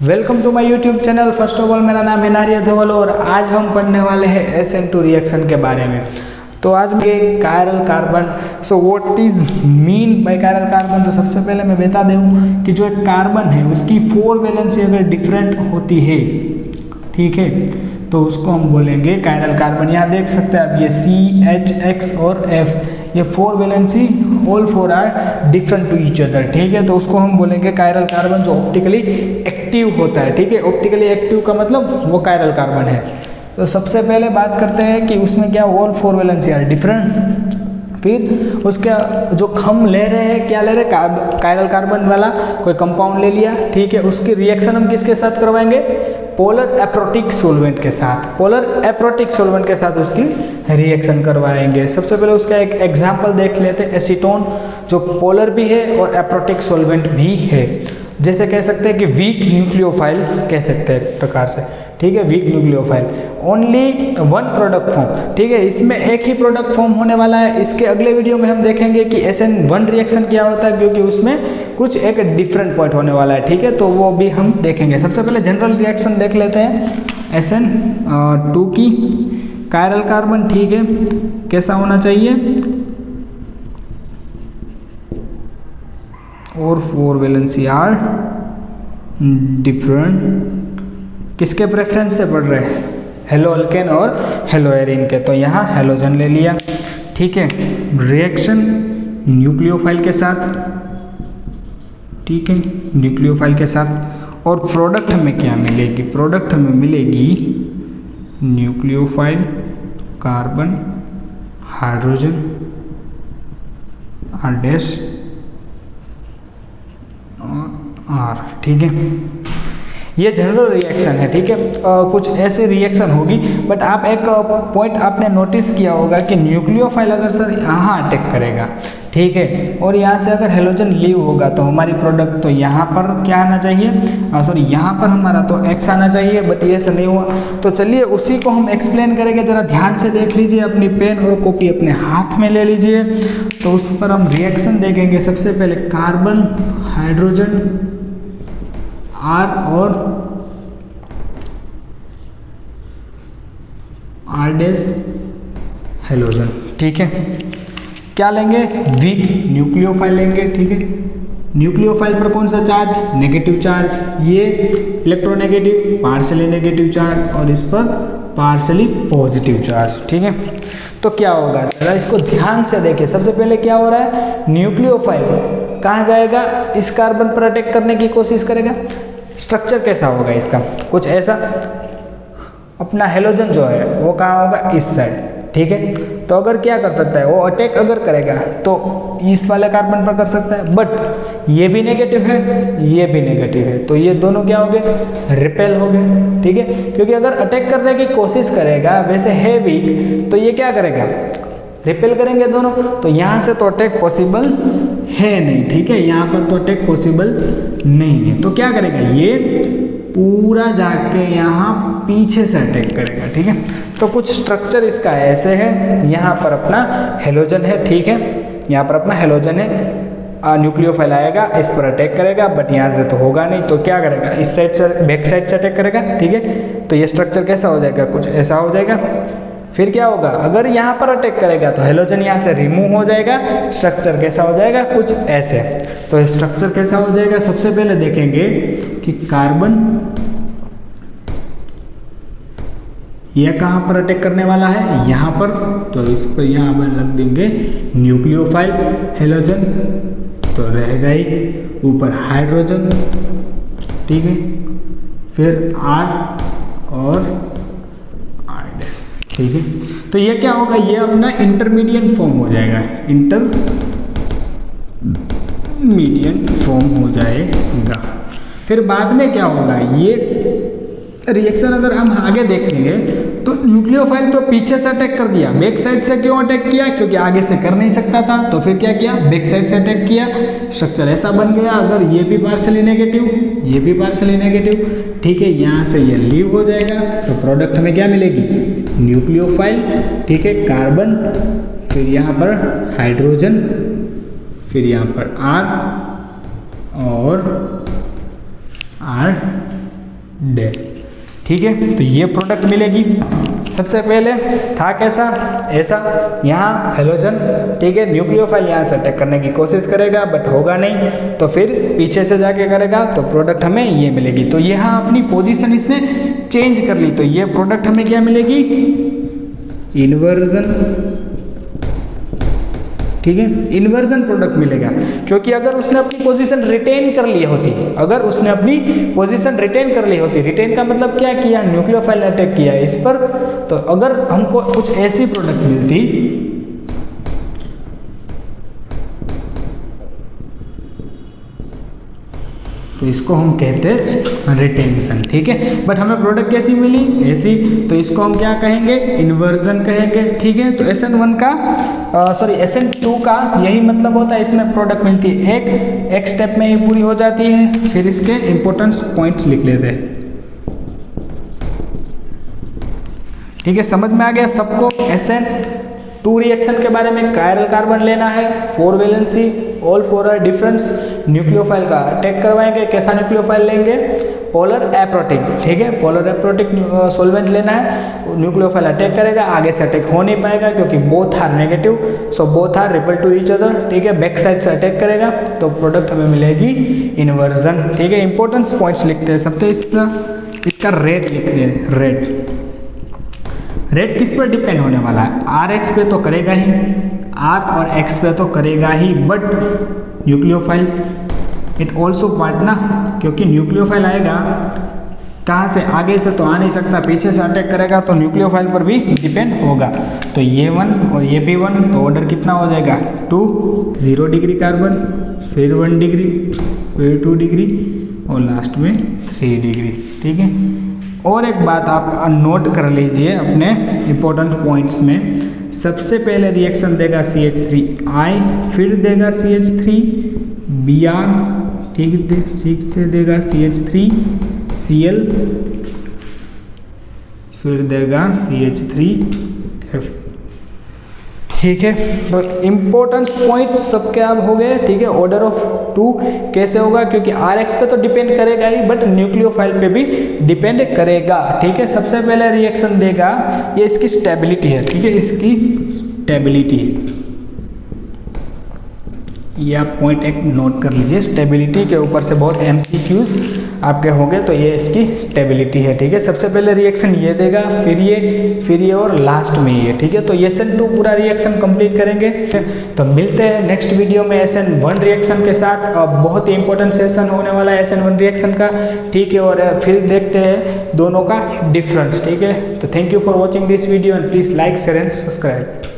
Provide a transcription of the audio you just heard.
Welcome to my YouTube channel. First of all मेरा नाम है नारिया धवल और आज हम पढ़ने वाले हैं SN2 रिएक्शन के बारे में। तो आज मैं chiral carbon, so what is mean by chiral carbon. तो सबसे पहले मैं बता दूं कि जो एक कार्बन है उसकी 4 वैलेंसी अगर डिफरेंट होती है, ठीक है, तो उसको हम बोलेंगे कायरल कार्बन। यहाँ देख सकते हैं आप ये C, H, X और F, ये 4 valency all 4 are different to each other, ठीक है। तो उसको हम बोलेंगे कायरल कार्बन जो ऑप्टिकली एक्टिव होता है, ठीक है। ऑप्टिकली एक्टिव का मतलब वो कायरल कार्बन है। तो सबसे पहले बात करते हैं कि उसमें क्या ऑल 4 वैलेंसी आर डिफरेंट। फिर उसका जो हम ले रहे हैं, क्या ले रहे हैं, कायरल कार्बन वाला कोई कंपाउंड ले लिया, ठीक है। उसकी रिएक्शन हम किसके साथ करवाएंगे, पोलर एप्रोटिक सॉल्वेंट के साथ, पोलर एप्रोटिक सॉल्वेंट के साथ उसकी रिएक्शन करवाएंगे। सबसे पहले उसका एक एग्जांपल देख लेते हैं, एसीटोन जो पोलर भी है और एप्रोटिक सॉल्वेंट भी है। जैसे कह सकते हैं कि वीक न्यूक्लियोफाइल कह सकते हैं एक प्रकार से, ठीक है, weak nucleophile, only 1 product form, ठीक है। इसमें एक ही प्रोडक्ट फॉर्म होने वाला है। इसके अगले वीडियो में हम देखेंगे कि SN1 रिएक्शन क्या होता है, क्योंकि उसमें कुछ एक डिफरेंट पॉइंट होने वाला है, ठीक है। तो वो भी हम देखेंगे। सबसे पहले जनरल रिएक्शन देख लेते हैं SN2 की। कायरल कार्बन, ठीक है, कैसा होना चाहिए, और 4 वैलेंसी आर डिफरेंट। किसके प्रेफरेंस से पढ़ रहे हैं, हेलो अल्केन और हेलो एरिन के। तो यहाँ हेलोजन ले लिया, ठीक है। रिएक्शन न्यूक्लियोफाइल के साथ, ठीक है, न्यूक्लियोफाइल के साथ। और प्रोडक्ट में क्या मिलेगी, प्रोडक्ट में मिलेगी nucleophile, carbon, hydrogen, R dash और R, ठीक है। ये जनरल रिएक्शन है, ठीक है। कुछ ऐसे रिएक्शन होगी, बट आप एक पॉइंट आपने नोटिस किया होगा कि न्यूक्लियोफाइल अगर सर यहाँ अटैक करेगा, ठीक है, और यहाँ से अगर हेलोजन लीव होगा तो हमारी प्रोडक्ट तो यहाँ पर क्या आना चाहिए, सॉरी यहाँ पर हमारा तो X आना चाहिए, बट ये से नहीं हुआ। तो चलिए उसी को हम एक्सप्लेन करेंगे, ज़रा ध्यान से देख लीजिए, अपनी पेन और कॉपी अपने हाथ में ले लीजिए। तो उस पर हम रिएक्शन देखेंगे। सबसे पहले कार्बन, हाइड्रोजन, R और R डैश हेलोजन, ठीक है। क्या लेंगे, वीक न्यूक्लियोफाइल लेंगे, ठीक है। न्यूक्लियोफाइल पर कौन सा चार्ज, नेगेटिव चार्ज, ये इलेक्ट्रोनेगेटिव, पार्शली नेगेटिव चार्ज, और इस पर पार्शली पॉजिटिव चार्ज, ठीक है। तो क्या होगा, जरा इसको ध्यान से देखिए। सबसे पहले क्या हो रहा है, न्यूक्लियोफाइल कहाँ जाएगा, इस कार्बन पर अटैक करने की कोशिश करेगा। स्ट्रक्चर कैसा होगा इसका, कुछ ऐसा। अपना हेलोजन जो है वो कहाँ होगा, इस साइड, ठीक है। तो अगर क्या कर सकता है, वो अटैक अगर करेगा तो इस वाले कार्बन पर कर सकता है, बट ये भी नेगेटिव है, ये भी नेगेटिव है, तो ये दोनों क्या हो गए, रिपेल हो गए, ठीक है। क्योंकि अगर अटैक करने की कोशिश करेगा, वैसे है वीक, तो ये क्या करेगा, रिपेल करेंगे दोनों। तो यहाँ से तो अटैक पॉसिबल है नहीं, ठीक है, यहाँ पर तो अटैक पॉसिबल नहीं है। तो क्या करेगा, ये पूरा जाके यहाँ पीछे से अटैक करेगा, ठीक है। तो कुछ स्ट्रक्चर इसका ऐसे है, यहाँ पर अपना हेलोजन है, ठीक है, यहाँ पर अपना हेलोजन है, न्यूक्लियोफाइल आएगा, इस पर अटैक करेगा, बट यहाँ से तो होगा नहीं, तो क्या करेगा, इस साइड से, बैक साइड से अटैक करेगा, ठीक है। तो ये स्ट्रक्चर कैसा हो जाएगा, कुछ ऐसा हो जाएगा। फिर क्या होगा, अगर यहाँ पर अटैक करेगा तो हेलोजन यहाँ से रिमूव हो जाएगा, स्ट्रक्चर कैसा हो जाएगा, कुछ ऐसे। तो स्ट्रक्चर कैसा हो जाएगा, सबसे पहले देखेंगे कि कार्बन ये कहाँ पर अटैक करने वाला है, यहाँ पर, तो इस पर यहाँ पर रख देंगे न्यूक्लियोफाइल, हेलोजन तो रहेगा ही, ऊपर हाइड्रोजन, ठीक है, फिर R और R डैश, ठीक है। तो ये क्या होगा, ये अपना इंटरमीडिएट फॉर्म हो जाएगा, इंटरमीडिएट फॉर्म हो जाएगा। फिर बाद में क्या होगा, ये रिएक्शन अगर हम आगे देखेंगे तो न्यूक्लियोफाइल तो पीछे से अटैक कर दिया, बैक साइड से क्यों अटैक किया, क्योंकि आगे से कर नहीं सकता था, तो फिर क्या किया, बैक साइड से अटैक किया, स्ट्रक्चर ऐसा बन गया। अगर ये भी पार्शली नेगेटिव, ये भी पार्शली नेगेटिव, ठीक है, यहाँ से ये लीव हो जाएगा, तो प्रोडक्ट हमें क्या मिलेगी, न्यूक्लियोफाइल, ठीक है, कार्बन, फिर यहाँ पर हाइड्रोजन, फिर यहाँ पर R और R डैश। ठीक है, तो ये प्रोडक्ट मिलेगी। सबसे पहले था कैसा, ऐसा, यहाँ हेलोजन, ठीक है, न्यूक्लियोफाइल यहाँ से अटैक करने की कोशिश करेगा बट होगा नहीं, तो फिर पीछे से जाके करेगा तो प्रोडक्ट हमें ये मिलेगी। तो यहाँ अपनी पोजीशन इसने चेंज कर ली, तो ये प्रोडक्ट हमें क्या मिलेगी, इन्वर्जन। ठीक है, इन्वर्जन प्रोडक्ट मिलेगा, क्योंकि अगर उसने अपनी पोजीशन रिटेन कर ली होती, अगर उसने अपनी पोजीशन रिटेन कर ली होती, रिटेन का मतलब क्या किया, न्यूक्लियोफाइल ने अटैक किया इस पर, तो अगर हमको कुछ ऐसी प्रोडक्ट मिलती, तो इसको हम कहते हैं रिटेंशन। ठीक है, बट हमें प्रोडक्ट कैसी मिली, ऐसी, तो इसको हम क्या कहेंगे, इन्वर्जन कहेंगे। ठीक है, तो SN1 का SN2 का यही मतलब होता है, इसमें प्रोडक्ट मिलती है एक स्टेप में ही पूरी हो जाती है। फिर इसके इंपॉर्टेंस पॉइंट्स लिख लेते हैं। ठीक है, समझ में आ गया सबको। SN2 रिएक्शन के बारे में, कायरल कार्बन लेना है, 4 valency, all 4 are difference, nucleophile का अटैक करवाएंगे। कैसा न्यूक्लियोफाइल लेंगे, पोलर एप्रोटिक। ठीक है, पोलर एप्रोटिक सॉल्वेंट लेना है, न्यूक्लियोफाइल अटैक करेगा, आगे से अटैक हो नहीं पाएगा क्योंकि both are negative, so both are repel to each other. ठीक है, बैक साइड से अटैक करेगा, तो प्रोडक्ट हमें मिलेगी इन्वर्जन। ठीक है, इंपॉर्टेंस पॉइंट्स लिखते हैं सबसे, इसका रेट लिखते हैं। रेट किस पर डिपेंड होने वाला है, RX पे तो करेगा ही, R और X पे तो करेगा ही, but nucleophile it also part ना, क्योंकि न्यूक्लियोफाइल आएगा कहाँ से, आगे से तो आ नहीं सकता, पीछे से अटैक करेगा तो न्यूक्लियोफाइल पर भी डिपेंड होगा। तो ये 1 और ये भी 1, तो ऑर्डर कितना हो जाएगा, 2, 0 डिग्री कार्बन, फिर 1 डिग्री, फिर 2 डिग्री और लास्ट में 3 डिग्री। ठीक है, और एक बात आप नोट कर लीजिए अपने इम्पोर्टेंट पॉइंट्स में, सबसे पहले रिएक्शन देगा CH3I, फिर देगा CH3Br, ठीक से देगा CH3Cl, फिर देगा CH3F। ठीक है, तो इम्पोर्टेंस पॉइंट सबके अब हो गए। ठीक है, ऑर्डर ऑफ 2 कैसे होगा, क्योंकि RX पे तो डिपेंड करेगा ही, बट न्यूक्लियोफाइल पे भी डिपेंड करेगा। ठीक है, सबसे पहले रिएक्शन देगा, ये इसकी स्टेबिलिटी है। ठीक है, इसकी स्टेबिलिटी है, ये आप पॉइंट एक नोट कर लीजिए। स्टेबिलिटी के ऊपर से बहुत MCQs आपके होंगे, तो ये इसकी स्टेबिलिटी है। ठीक है, सबसे पहले रिएक्शन ये देगा, फिर ये और लास्ट में ये। ठीक है, तो SN2 पूरा रिएक्शन कंप्लीट करेंगे। तो मिलते हैं नेक्स्ट वीडियो में SN1 रिएक्शन के साथ। बहुत ही इंपॉर्टेंट सेशन होने वाला है SN1 रिएक्शन का। ठीक है, और फिर देखते हैं दोनों का डिफरेंस। ठीक है, तो thank you for watching this video and please like, share and subscribe.